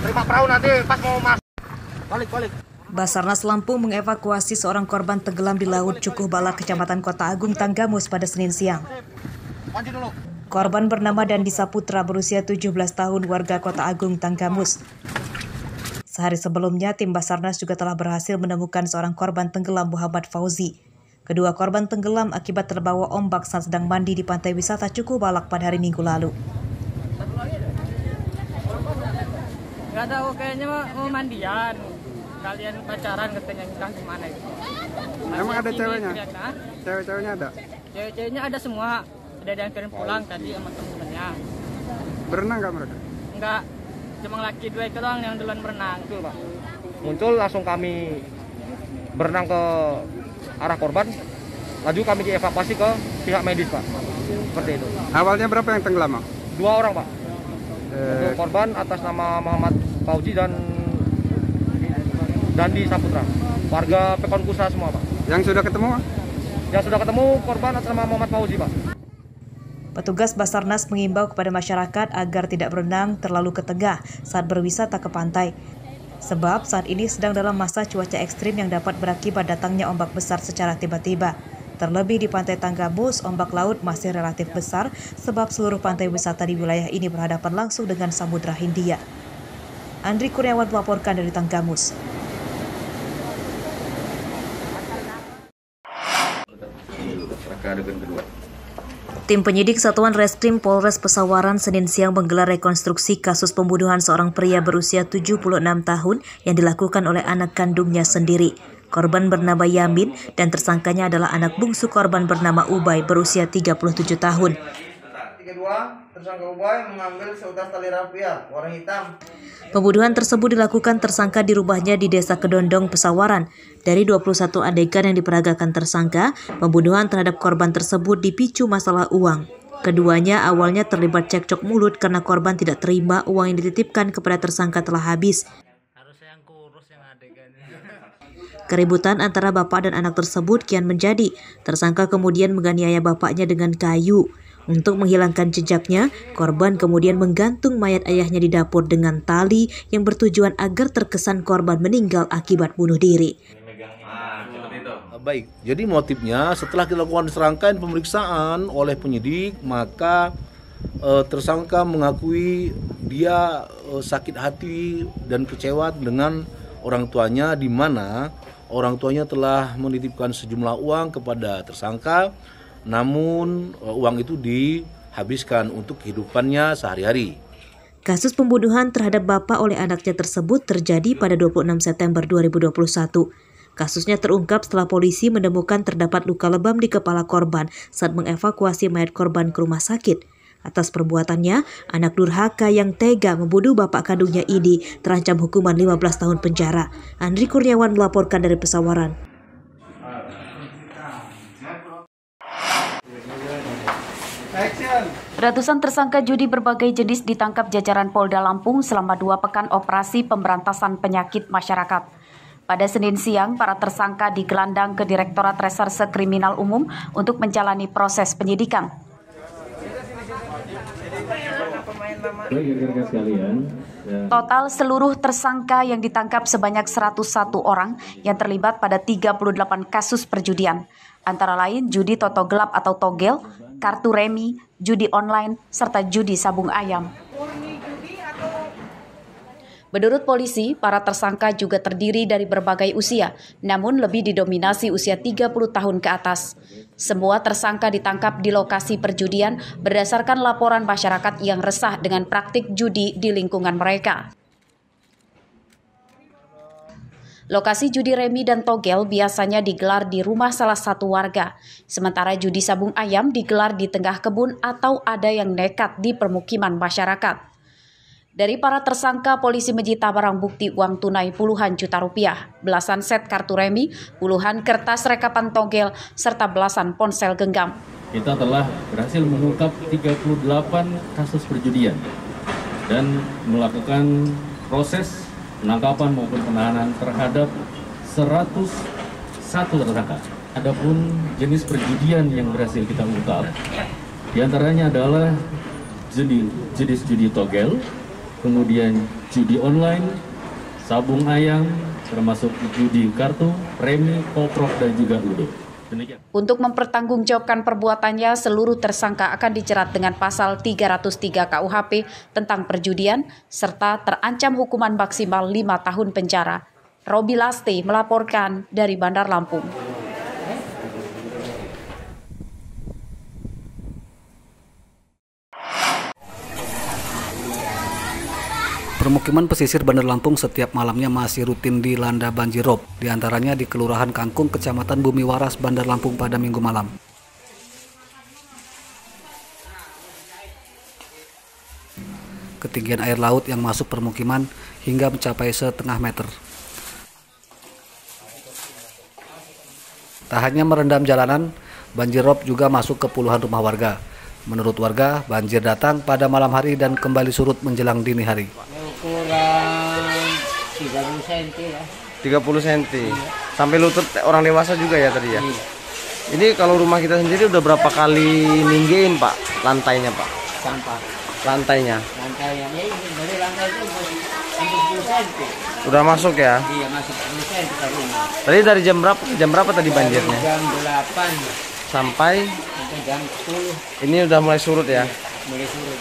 Terima perahu nanti pas mau masuk. Balik. Basarnas Lampung mengevakuasi seorang korban tenggelam di Laut Cukuh Balak, Kecamatan Kota Agung, Tanggamus pada Senin siang. Korban bernama Dandi Saputra berusia 17 tahun, warga Kota Agung, Tanggamus. Sehari sebelumnya, tim Basarnas juga telah berhasil menemukan seorang korban tenggelam, Muhammad Fauzi. Kedua korban tenggelam akibat terbawa ombak saat sedang mandi di pantai wisata Cukuh Balak pada hari Minggu lalu. Nggak tahu, kayaknya mau mandian. Kalian pacaran katanya, entah gimana itu. Emang ada ceweknya? Cewek-ceweknya ada? Cewek-ceweknya ada semua. Ada yang kirim pulang tadi sama temen-temennya. Berenang nggak mereka? Enggak, cuma laki dua itu doang yang duluan berenang. Betul, Pak. Muncul langsung kami berenang ke arah korban. Laju kami dievakuasi ke pihak medis, Pak. Seperti itu. Awalnya berapa yang tenggelam? 2 orang, Pak. Untuk korban atas nama Muhammad Fauzi dan Dandi Saputra, warga Pekon Kusa semua, Pak. Yang sudah ketemu? Yang sudah ketemu korban atas nama Muhammad Fauzi, Pak. Petugas Basarnas mengimbau kepada masyarakat agar tidak berenang terlalu ke tengah saat berwisata ke pantai. Sebab saat ini sedang dalam masa cuaca ekstrim yang dapat berakibat datangnya ombak besar secara tiba-tiba. Terlebih di pantai Tanggamus, ombak laut masih relatif besar sebab seluruh pantai wisata di wilayah ini berhadapan langsung dengan Samudra Hindia. Andri Kurniawan melaporkan dari Tanggamus. Tim penyidik Satuan Reskrim Polres Pesawaran Senin siang menggelar rekonstruksi kasus pembunuhan seorang pria berusia 76 tahun yang dilakukan oleh anak kandungnya sendiri. Korban bernama Yamin dan tersangkanya adalah anak bungsu korban bernama Ubay berusia 37 tahun. Tersangka Ubay mengambil seutas tali rapia warna hitam. Pembunuhan tersebut dilakukan tersangka di rumahnya di Desa Kedondong, Pesawaran. Dari 21 adegan yang diperagakan tersangka, pembunuhan terhadap korban tersebut dipicu masalah uang. Keduanya awalnya terlibat cekcok mulut karena korban tidak terima uang yang dititipkan kepada tersangka telah habis. Keributan antara bapak dan anak tersebut kian menjadi. Tersangka kemudian menganiaya bapaknya dengan kayu. Untuk menghilangkan jejaknya, korban kemudian menggantung mayat ayahnya di dapur dengan tali yang bertujuan agar terkesan korban meninggal akibat bunuh diri. Baik, jadi motifnya setelah dilakukan serangkaian pemeriksaan oleh penyidik, maka tersangka mengakui dia sakit hati dan kecewa dengan orang tuanya, di mana orang tuanya telah menitipkan sejumlah uang kepada tersangka. Namun uang itu dihabiskan untuk kehidupannya sehari-hari. Kasus pembunuhan terhadap bapak oleh anaknya tersebut terjadi pada 26 September 2021. Kasusnya terungkap setelah polisi menemukan terdapat luka lebam di kepala korban saat mengevakuasi mayat korban ke rumah sakit. Atas perbuatannya, anak durhaka yang tega membunuh bapak kandungnya ini terancam hukuman 15 tahun penjara. Andri Kurniawan melaporkan dari Pesawaran. Ratusan tersangka judi berbagai jenis ditangkap jajaran Polda Lampung selama 2 pekan operasi pemberantasan penyakit masyarakat. Pada Senin siang, para tersangka digelandang ke Direktorat Reserse Kriminal Umum untuk menjalani proses penyidikan. Total seluruh tersangka yang ditangkap sebanyak 101 orang yang terlibat pada 38 kasus perjudian. Antara lain judi toto gelap atau togel, kartu remi, judi online, serta judi sabung ayam. Menurut polisi, para tersangka juga terdiri dari berbagai usia, namun lebih didominasi usia 30 tahun ke atas. Semua tersangka ditangkap di lokasi perjudian berdasarkan laporan masyarakat yang resah dengan praktik judi di lingkungan mereka. Lokasi judi remi dan togel biasanya digelar di rumah salah satu warga, sementara judi sabung ayam digelar di tengah kebun atau ada yang nekat di permukiman masyarakat. Dari para tersangka, polisi menyita barang bukti uang tunai puluhan juta rupiah, belasan set kartu remi, puluhan kertas rekapan togel, serta belasan ponsel genggam. Kita telah berhasil mengungkap 38 kasus perjudian dan melakukan proses penangkapan maupun penahanan terhadap 101 tersangka. Adapun jenis perjudian yang berhasil kita ungkap, diantaranya adalah jenis judi togel, kemudian judi online, sabung ayam, termasuk judi kartu, remi, poprok, dan juga ludo. Demikian. Untuk mempertanggungjawabkan perbuatannya, seluruh tersangka akan dijerat dengan pasal 303 KUHP tentang perjudian, serta terancam hukuman maksimal 5 tahun penjara. Robi Lasti melaporkan dari Bandar Lampung. Permukiman pesisir Bandar Lampung setiap malamnya masih rutin dilanda banjir rob, diantaranya di Kelurahan Kangkung, Kecamatan Bumi Waras, Bandar Lampung pada Minggu malam. Ketinggian air laut yang masuk permukiman hingga mencapai setengah meter. Tak hanya merendam jalanan, banjir rob juga masuk ke puluhan rumah warga. Menurut warga, banjir datang pada malam hari dan kembali surut menjelang dini hari. Kurang 30 cm ya. 30 cm. Sampai lutut orang dewasa juga ya tadi ya? Iya. Ini kalau rumah kita sendiri udah berapa kali ninggiin Pak lantainya Pak? Sampah. Lantainya? Lantainya, ya ini dari lantai itu sampai 10 cm. Udah masuk ya? Iya, masuk 10 cm ke rumah. Tadi dari jam berapa tadi banjirnya? Jam 8 sampai jam 10. Ini udah mulai surut ya? Mulai surut.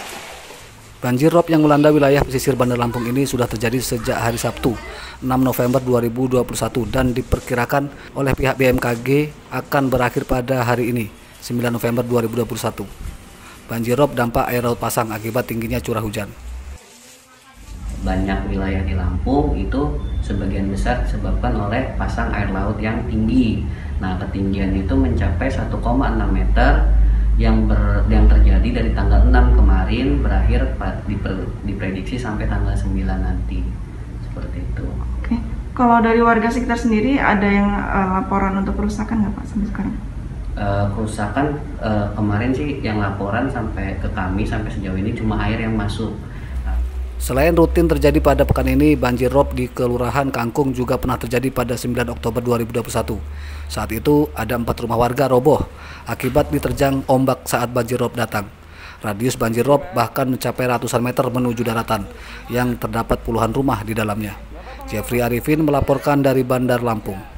Banjir rob yang melanda wilayah pesisir Bandar Lampung ini sudah terjadi sejak hari Sabtu, 6 November 2021 dan diperkirakan oleh pihak BMKG akan berakhir pada hari ini, 9 November 2021. Banjir rob dampak air laut pasang akibat tingginya curah hujan. Banyak wilayah di Lampung itu sebagian besar disebabkan oleh pasang air laut yang tinggi. Nah, ketinggian itu mencapai 1,6 meter yang terjadi dari tanggal 6 kemarin berakhir diprediksi sampai tanggal 9 nanti. Seperti itu. Oke. Kalau dari warga sekitar sendiri ada yang laporan untuk kerusakan nggak Pak sampai sekarang? Kerusakan kemarin sih yang laporan sampai ke kami sampai sejauh ini cuma air yang masuk. Selain rutin terjadi pada pekan ini, banjir rob di Kelurahan Kangkung juga pernah terjadi pada 9 Oktober 2021. Saat itu ada 4 rumah warga roboh akibat diterjang ombak saat banjir rob datang. Radius banjir rob bahkan mencapai ratusan meter menuju daratan yang terdapat puluhan rumah di dalamnya. Jeffrey Arifin melaporkan dari Bandar Lampung.